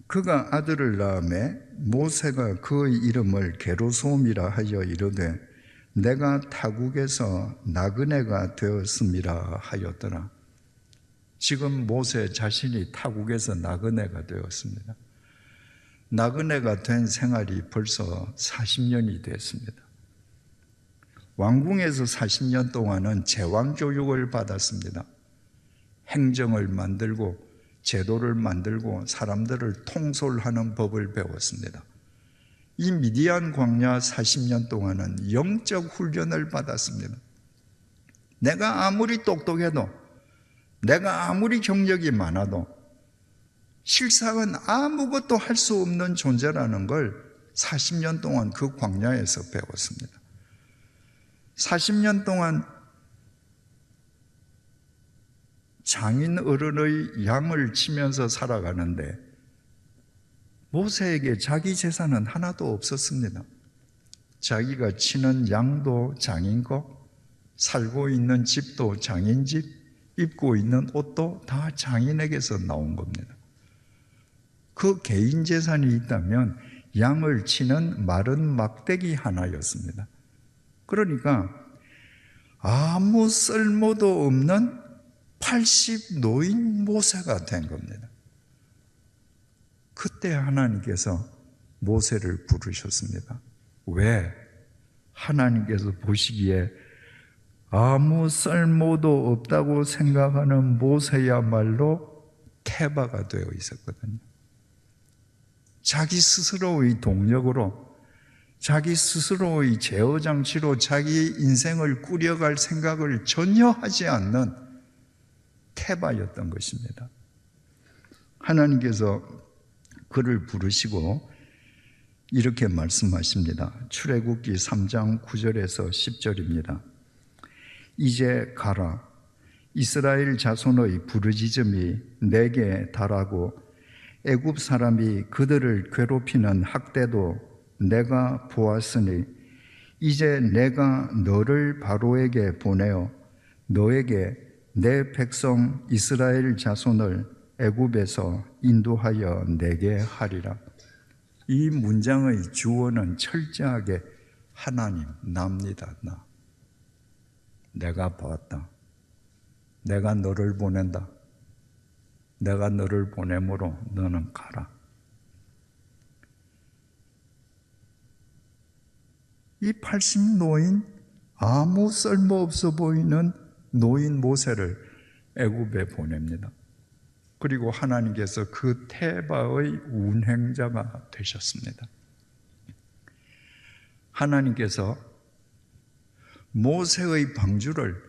그가 아들을 낳음에 모세가 그의 이름을 게르솜이라 하여 이르되 내가 타국에서 나그네가 되었음이라 하였더라. 지금 모세 자신이 타국에서 나그네가 되었습니다. 나그네가 된 생활이 벌써 40년이 됐습니다. 왕궁에서 40년 동안은 제왕 교육을 받았습니다. 행정을 만들고 제도를 만들고 사람들을 통솔하는 법을 배웠습니다. 이 미디안 광야 40년 동안은 영적 훈련을 받았습니다. 내가 아무리 똑똑해도, 내가 아무리 경력이 많아도 실상은 아무것도 할 수 없는 존재라는 걸 40년 동안 그 광야에서 배웠습니다. 40년 동안 장인 어른의 양을 치면서 살아가는데 모세에게 자기 재산은 하나도 없었습니다. 자기가 치는 양도 장인 거, 살고 있는 집도 장인 집, 입고 있는 옷도 다 장인에게서 나온 겁니다. 그 개인 재산이 있다면 양을 치는 마른 막대기 하나였습니다. 그러니까 아무 쓸모도 없는 80 노인 모세가 된 겁니다. 그때 하나님께서 모세를 부르셨습니다. 왜? 하나님께서 보시기에 아무 쓸모도 없다고 생각하는 모세야말로 태바가 되어 있었거든요. 자기 스스로의 동력으로, 자기 스스로의 제어장치로 자기 인생을 꾸려갈 생각을 전혀 하지 않는 태바였던 것입니다. 하나님께서 그를 부르시고 이렇게 말씀하십니다. 출애굽기 3장 9절에서 10절입니다. 이제 가라. 이스라엘 자손의 부르짖음이 내게 달하고 애굽 사람이 그들을 괴롭히는 학대도 내가 보았으니 이제 내가 너를 바로에게 보내어 너에게 내 백성 이스라엘 자손을 애굽에서 인도하여 내게 하리라. 이 문장의 주어는 철저하게 하나님, 나입니다. 나. 내가 보았다. 내가 너를 보낸다. 내가 너를 보내므로 너는 가라. 이 80 노인, 아무 쓸모없어 보이는 노인 모세를 애굽에 보냅니다. 그리고 하나님께서 그 태바의 운행자가 되셨습니다. 하나님께서 모세의 방주를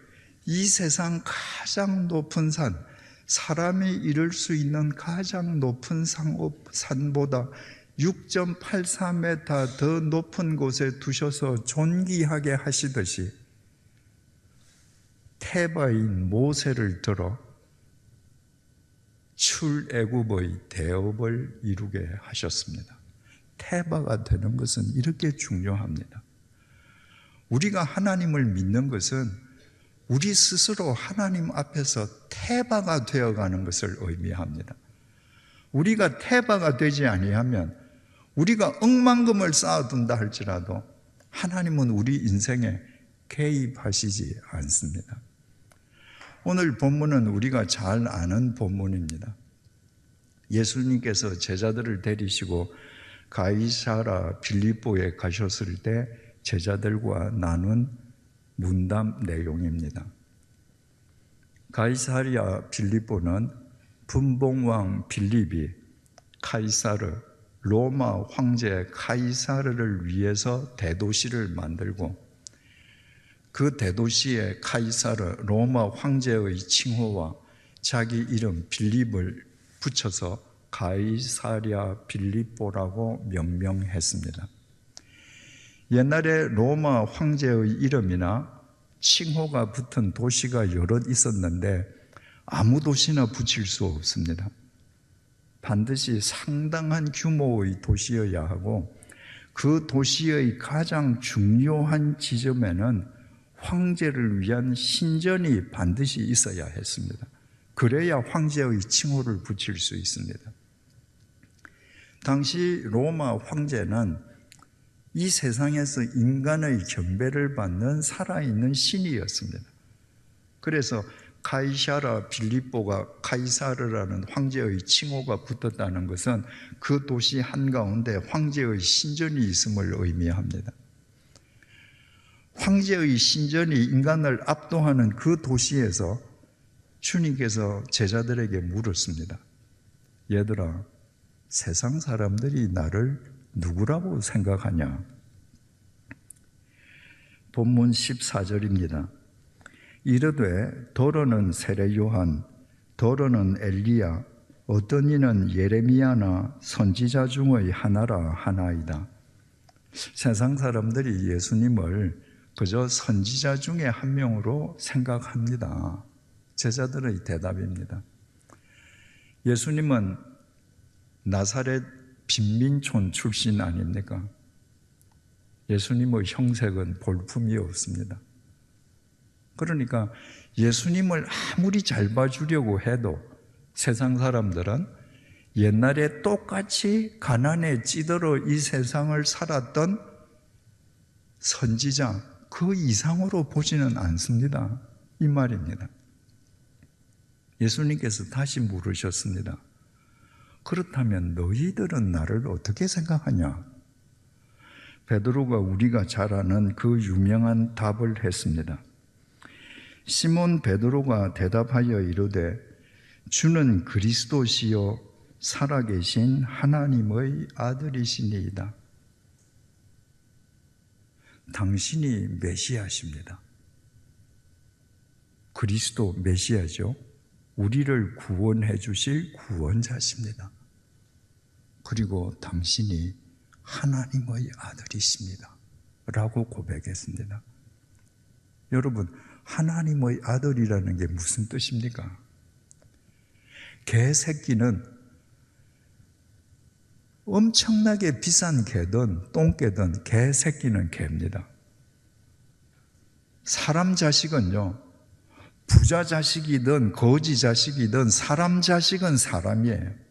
이 세상 가장 높은 산, 사람이 이룰 수 있는 가장 높은 산보다 6.84m 더 높은 곳에 두셔서 존귀하게 하시듯이 태바인 모세를 들어 출애굽의 대업을 이루게 하셨습니다. 태바가 되는 것은 이렇게 중요합니다. 우리가 하나님을 믿는 것은 우리 스스로 하나님 앞에서 태바가 되어가는 것을 의미합니다. 우리가 태바가 되지 아니하면 우리가 억만금을 쌓아둔다 할지라도 하나님은 우리 인생에 개입하시지 않습니다. 오늘 본문은 우리가 잘 아는 본문입니다. 예수님께서 제자들을 데리시고 가이사랴 빌립보에 가셨을 때 제자들과 나눈 문담 내용입니다. 가이사랴 빌립보는 분봉왕 빌립이 카이사르, 로마 황제 카이사르를 위해서 대도시를 만들고 그 대도시에 카이사르, 로마 황제의 칭호와 자기 이름 빌립을 붙여서 가이사랴 빌립보라고 명명했습니다. 옛날에 로마 황제의 이름이나 칭호가 붙은 도시가 여럿 있었는데 아무 도시나 붙일 수 없습니다. 반드시 상당한 규모의 도시여야 하고 그 도시의 가장 중요한 지점에는 황제를 위한 신전이 반드시 있어야 했습니다. 그래야 황제의 칭호를 붙일 수 있습니다. 당시 로마 황제는 이 세상에서 인간의 경배를 받는 살아있는 신이었습니다. 그래서 카이사라 빌립보가 카이사르라는 황제의 칭호가 붙었다는 것은 그 도시 한가운데 황제의 신전이 있음을 의미합니다. 황제의 신전이 인간을 압도하는 그 도시에서 주님께서 제자들에게 물었습니다. 얘들아, 세상 사람들이 나를 누구라고 생각하냐? 본문 14절입니다. 이르되 더러는 세례 요한, 더러는 엘리야, 어떤 이는 예레미야나 선지자 중의 하나라 하나이다. 세상 사람들이 예수님을 그저 선지자 중에 한 명으로 생각합니다. 제자들의 대답입니다. 예수님은 나사렛 빈민촌 출신 아닙니까? 예수님의 형색은 볼품이 없습니다. 그러니까 예수님을 아무리 잘 봐주려고 해도 세상 사람들은 옛날에 똑같이 가난에 찌들어 이 세상을 살았던 선지자 그 이상으로 보지는 않습니다. 이 말입니다. 예수님께서 다시 물으셨습니다. 그렇다면 너희들은 나를 어떻게 생각하냐? 베드로가 우리가 잘 아는 그 유명한 답을 했습니다. 시몬 베드로가 대답하여 이르되 주는 그리스도시요 살아계신 하나님의 아들이시니이다. 당신이 메시아십니다. 그리스도 메시아죠. 우리를 구원해 주실 구원자십니다. 그리고 당신이 하나님의 아들이십니다. 라고 고백했습니다. 여러분, 하나님의 아들이라는 게 무슨 뜻입니까? 개새끼는 엄청나게 비싼 개든 똥개든 개새끼는 개입니다. 사람 자식은요, 부자 자식이든 거지 자식이든 사람 자식은 사람이에요.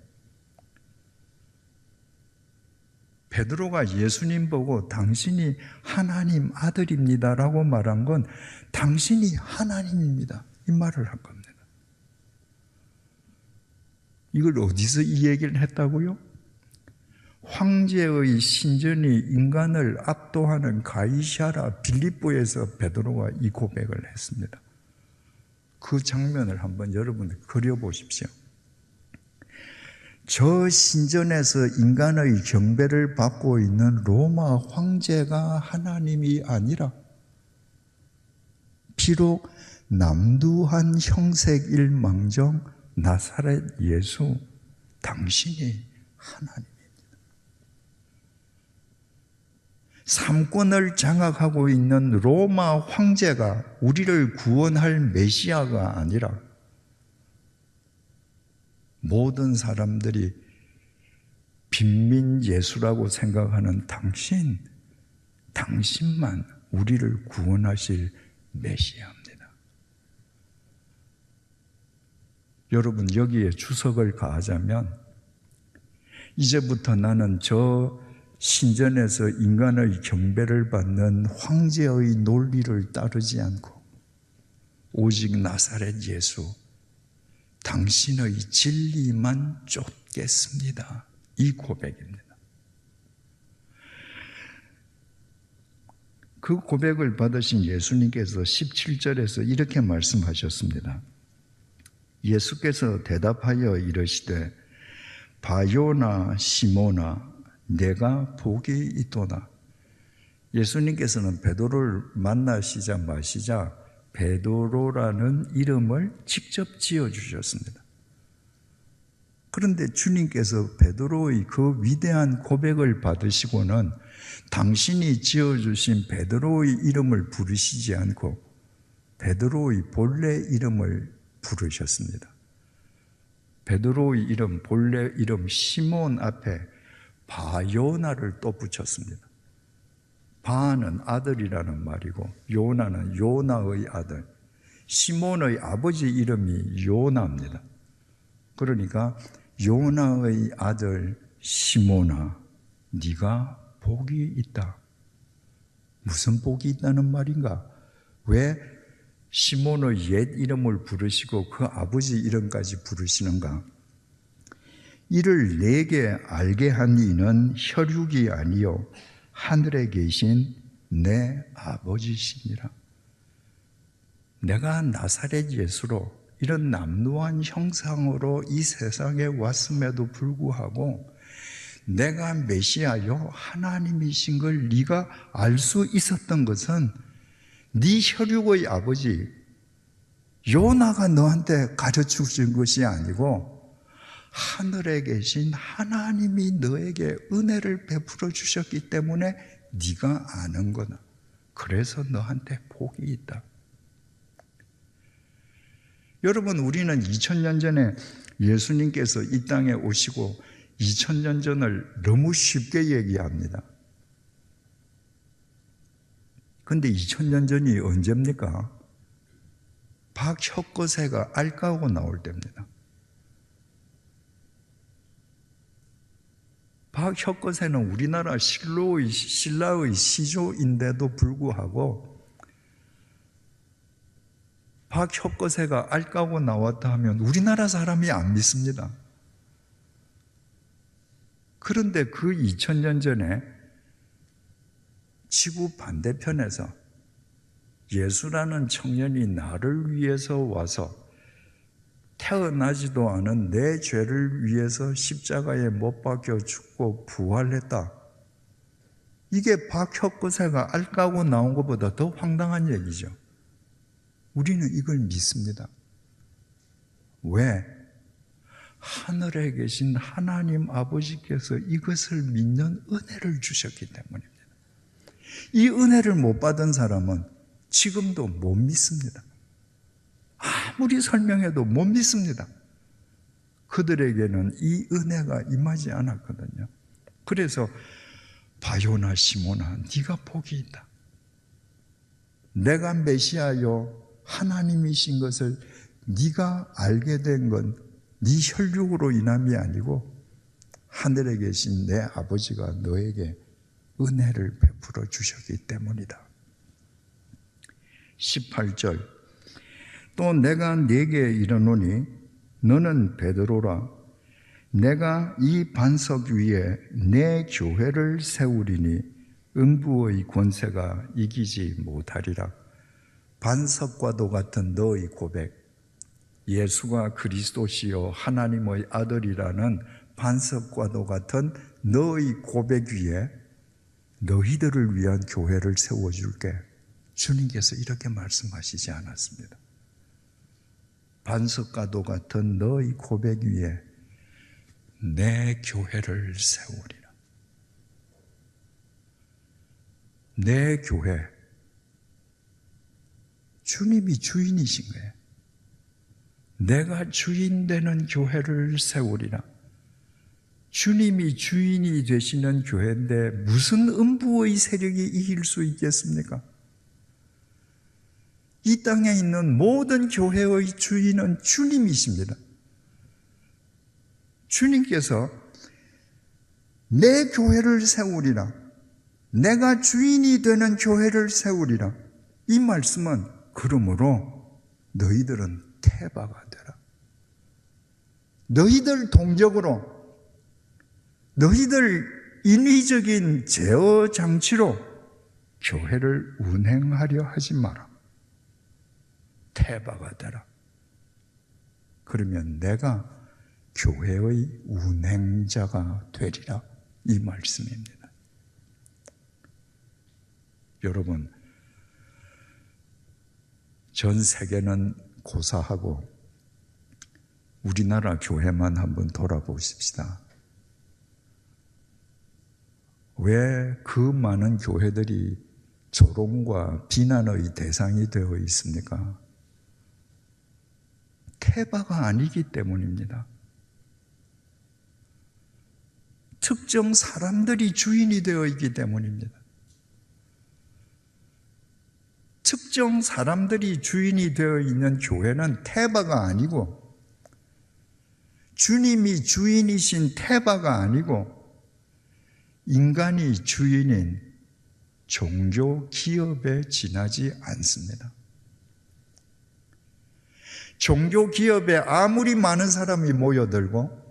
베드로가 예수님 보고 당신이 하나님 아들입니다라고 말한 건 당신이 하나님입니다. 이 말을 한 겁니다. 이걸 어디서 이 얘기를 했다고요? 황제의 신전이 인간을 압도하는 가이사라 빌립보에서 베드로가 이 고백을 했습니다. 그 장면을 한번 여러분 그려보십시오. 저 신전에서 인간의 경배를 받고 있는 로마 황제가 하나님이 아니라 비록 남두한 형색일망정 나사렛 예수 당신이 하나님입니다. 삼권을 장악하고 있는 로마 황제가 우리를 구원할 메시아가 아니라 모든 사람들이 빈민 예수라고 생각하는 당신만 우리를 구원하실 메시아입니다. 여러분, 여기에 주석을 가하자면 이제부터 나는 저 신전에서 인간의 경배를 받는 황제의 논리를 따르지 않고 오직 나사렛 예수 당신의 진리만 쫓겠습니다. 이 고백입니다. 그 고백을 받으신 예수님께서 17절에서 이렇게 말씀하셨습니다. 예수께서 대답하여 이르시되 바요나 시모나 내가 복이 있도다. 예수님께서는 베드로를 만나시자 마시자 베드로라는 이름을 직접 지어주셨습니다. 그런데 주님께서 베드로의 그 위대한 고백을 받으시고는 당신이 지어주신 베드로의 이름을 부르시지 않고 베드로의 본래 이름을 부르셨습니다. 베드로의 이름, 본래 이름 시몬 앞에 바요나를 또 붙였습니다. 바는 아들이라는 말이고 요나는 요나의 아들, 시몬의 아버지 이름이 요나입니다. 그러니까 요나의 아들 시몬아, 네가 복이 있다. 무슨 복이 있다는 말인가? 왜 시몬의 옛 이름을 부르시고 그 아버지 이름까지 부르시는가? 이를 내게 알게 한 이는 혈육이 아니요 하늘에 계신 내 아버지시니라. 내가 나사렛 예수로 이런 남루한 형상으로 이 세상에 왔음에도 불구하고 내가 메시아요 하나님이신 걸 네가 알 수 있었던 것은 네 혈육의 아버지 요나가 너한테 가르쳐 준 것이 아니고 하늘에 계신 하나님이 너에게 은혜를 베풀어 주셨기 때문에 네가 아는 거다. 그래서 너한테 복이 있다. 여러분, 우리는 2000년 전에 예수님께서 이 땅에 오시고 2000년 전을 너무 쉽게 얘기합니다. 근데 2000년 전이 언제입니까? 박혁거새가 알 까고 나올 때입니다. 박혁거새는 우리나라 신라의 시조인데도 불구하고 박혁거새가 알 까고 나왔다 하면 우리나라 사람이 안 믿습니다. 그런데 그 2000년 전에 지구 반대편에서 예수라는 청년이 나를 위해서 와서 태어나지도 않은 내 죄를 위해서 십자가에 못 박혀 죽고 부활했다. 이게 박혁거새가 알 까고 나온 것보다 더 황당한 얘기죠. 우리는 이걸 믿습니다. 왜? 하늘에 계신 하나님 아버지께서 이것을 믿는 은혜를 주셨기 때문입니다. 이 은혜를 못 받은 사람은 지금도 못 믿습니다. 아무리 설명해도 못 믿습니다. 그들에게는 이 은혜가 임하지 않았거든요. 그래서 바요나 시몬아, 네가 복이 있다. 내가 메시아요 하나님이신 것을 네가 알게 된 건 네 혈육으로 인함이 아니고 하늘에 계신 내 아버지가 너에게 은혜를 베풀어 주셨기 때문이다. 18절 또 내가 네게 이르노니 너는 베드로라. 내가 이 반석 위에 내 교회를 세우리니 음부의 권세가 이기지 못하리라. 반석과도 같은 너의 고백, 예수가 그리스도시요 하나님의 아들이라는 반석과도 같은 너의 고백 위에 너희들을 위한 교회를 세워줄게. 주님께서 이렇게 말씀하시지 않았습니다. 반석과도 같은 너의 고백 위에 내 교회를 세우리라. 내 교회, 주님이 주인이신 거예요. 내가 주인 되는 교회를 세우리라. 주님이 주인이 되시는 교회인데 무슨 음부의 세력이 이길 수 있겠습니까? 이 땅에 있는 모든 교회의 주인은 주님이십니다. 주님께서 내 교회를 세우리라. 내가 주인이 되는 교회를 세우리라. 이 말씀은 그러므로 너희들은 태바가 되라. 너희들 동적으로, 너희들 인위적인 제어 장치로 교회를 운행하려 하지 마라. 태바가 되라. 그러면 내가 교회의 운행자가 되리라. 이 말씀입니다. 여러분, 전 세계는 고사하고 우리나라 교회만 한번 돌아보십시다. 왜 그 많은 교회들이 조롱과 비난의 대상이 되어 있습니까? 태바가 아니기 때문입니다. 특정 사람들이 주인이 되어 있기 때문입니다. 특정 사람들이 주인이 되어 있는 교회는 태바가 아니고, 주님이 주인이신 태바가 아니고 인간이 주인인 종교 기업에 지나지 않습니다. 종교 기업에 아무리 많은 사람이 모여들고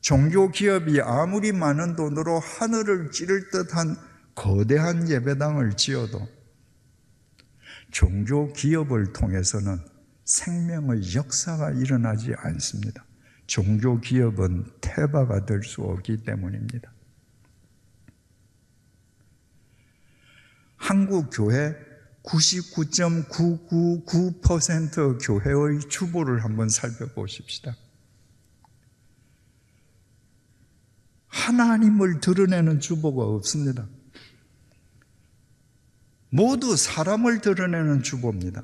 종교 기업이 아무리 많은 돈으로 하늘을 찌를 듯한 거대한 예배당을 지어도 종교 기업을 통해서는 생명의 역사가 일어나지 않습니다. 종교 기업은 태바가 될 수 없기 때문입니다. 한국 교회 99.999% 교회의 주보를 한번 살펴보십시다. 하나님을 드러내는 주보가 없습니다. 모두 사람을 드러내는 주보입니다.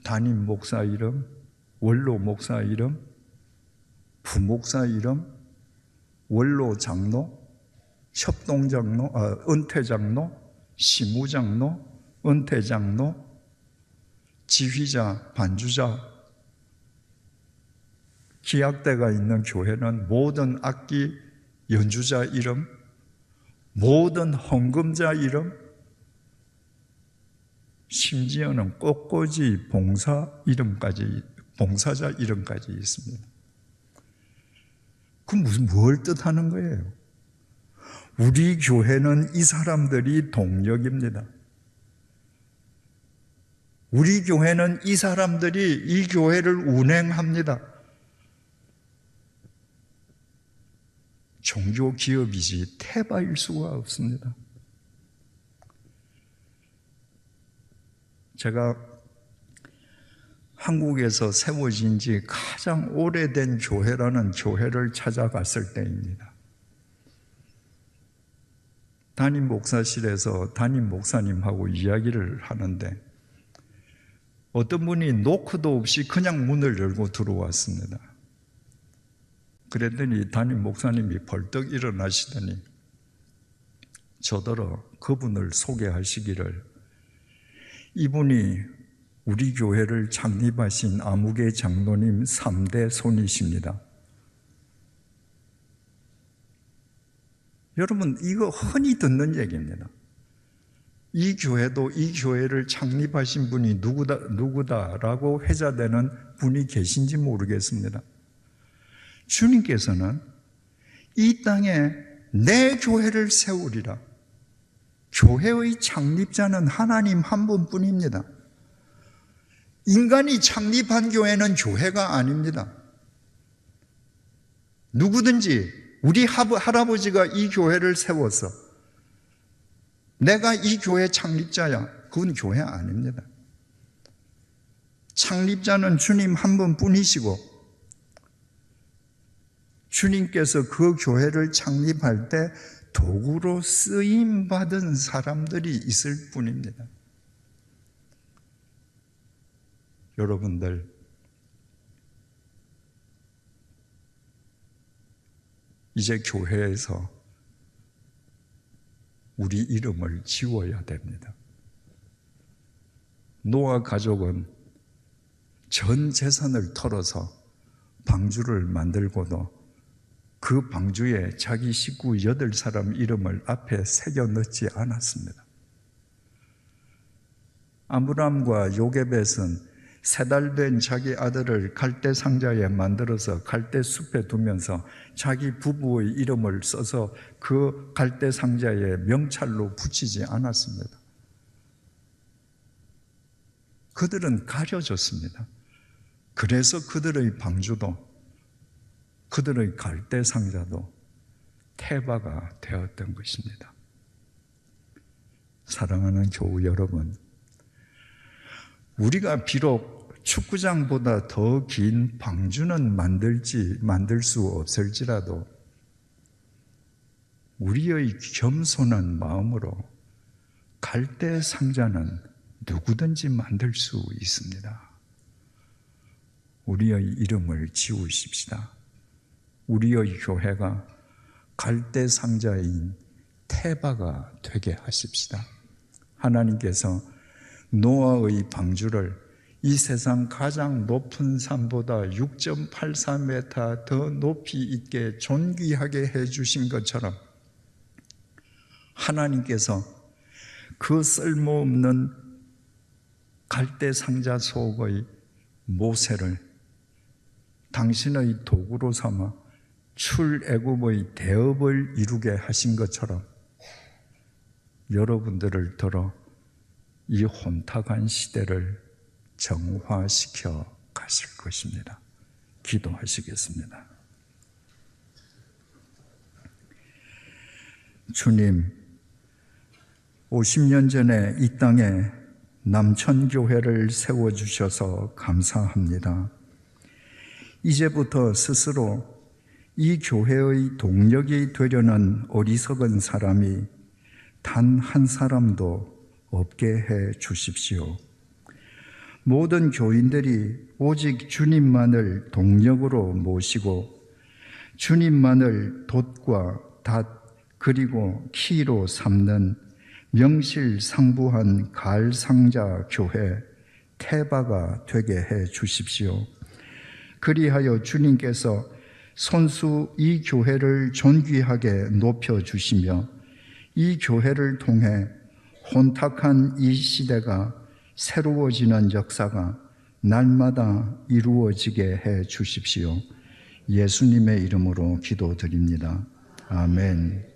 담임 목사 이름, 원로 목사 이름, 부목사 이름, 원로 장로, 협동 장로, 은퇴 장로, 시무 장로, 은퇴 장로, 지휘자, 반주자, 기악대가 있는 교회는 모든 악기 연주자 이름, 모든 헌금자 이름, 심지어는 꽃꽂이 봉사자 이름까지 있습니다. 그럼 뭘 뜻하는 거예요? 우리 교회는 이 사람들이 동력입니다. 우리 교회는 이 사람들이 이 교회를 운행합니다. 종교 기업이지 태바일 수가 없습니다. 제가 한국에서 세워진 지 가장 오래된 교회라는 교회를 찾아갔을 때입니다. 담임 목사실에서 담임 목사님하고 이야기를 하는데 어떤 분이 노크도 없이 그냥 문을 열고 들어왔습니다. 그랬더니 담임 목사님이 벌떡 일어나시더니 저더러 그분을 소개하시기를 이분이 우리 교회를 창립하신 아무개 장로님 3대 손이십니다. 여러분, 이거 흔히 듣는 얘기입니다. 이 교회도 이 교회를 창립하신 분이 누구다라고 회자되는 분이 계신지 모르겠습니다. 주님께서는 이 땅에 내 교회를 세우리라. 교회의 창립자는 하나님 한 분뿐입니다. 인간이 창립한 교회는 교회가 아닙니다. 누구든지 우리 할아버지가 이 교회를 세워서 내가 이 교회 창립자야. 그건 교회 아닙니다. 창립자는 주님 한 분뿐이시고 주님께서 그 교회를 창립할 때 도구로 쓰임받은 사람들이 있을 뿐입니다. 여러분들, 이제 교회에서 우리 이름을 지워야 됩니다. 노아 가족은 전 재산을 털어서 방주를 만들고도 그 방주에 자기 식구 8사람 이름을 앞에 새겨 넣지 않았습니다. 아브람과 요게벳은 3달 된 자기 아들을 갈대 상자에 만들어서 갈대 숲에 두면서 자기 부부의 이름을 써서 그 갈대 상자에 명찰로 붙이지 않았습니다. 그들은 가려졌습니다. 그래서 그들의 방주도 그들의 갈대 상자도 태바가 되었던 것입니다. 사랑하는 교우 여러분, 우리가 비록 축구장보다 더 긴 방주는 만들 수 없을지라도 우리의 겸손한 마음으로 갈대 상자는 누구든지 만들 수 있습니다. 우리의 이름을 지우십시다. 우리의 교회가 갈대 상자인 태바가 되게 하십시다. 하나님께서 노아의 방주를 이 세상 가장 높은 산보다 6.84m 더 높이 있게 존귀하게 해주신 것처럼 하나님께서 그 쓸모없는 갈대 상자 속의 모세를 당신의 도구로 삼아 출애굽의 대업을 이루게 하신 것처럼 여러분들을 들어 이 혼탁한 시대를 정화시켜 가실 것입니다. 기도하시겠습니다. 주님, 50년 전에 이 땅에 남천교회를 세워주셔서 감사합니다. 이제부터 스스로 이 교회의 동력이 되려는 어리석은 사람이 단 한 사람도 없게 해 주십시오. 모든 교인들이 오직 주님만을 동력으로 모시고 주님만을 돛과 닷 그리고 키로 삼는 명실상부한 갈상자 교회 태바가 되게 해 주십시오. 그리하여 주님께서 손수 이 교회를 존귀하게 높여주시며 이 교회를 통해 혼탁한 이 시대가 새로워지는 역사가 날마다 이루어지게 해 주십시오. 예수님의 이름으로 기도드립니다. 아멘.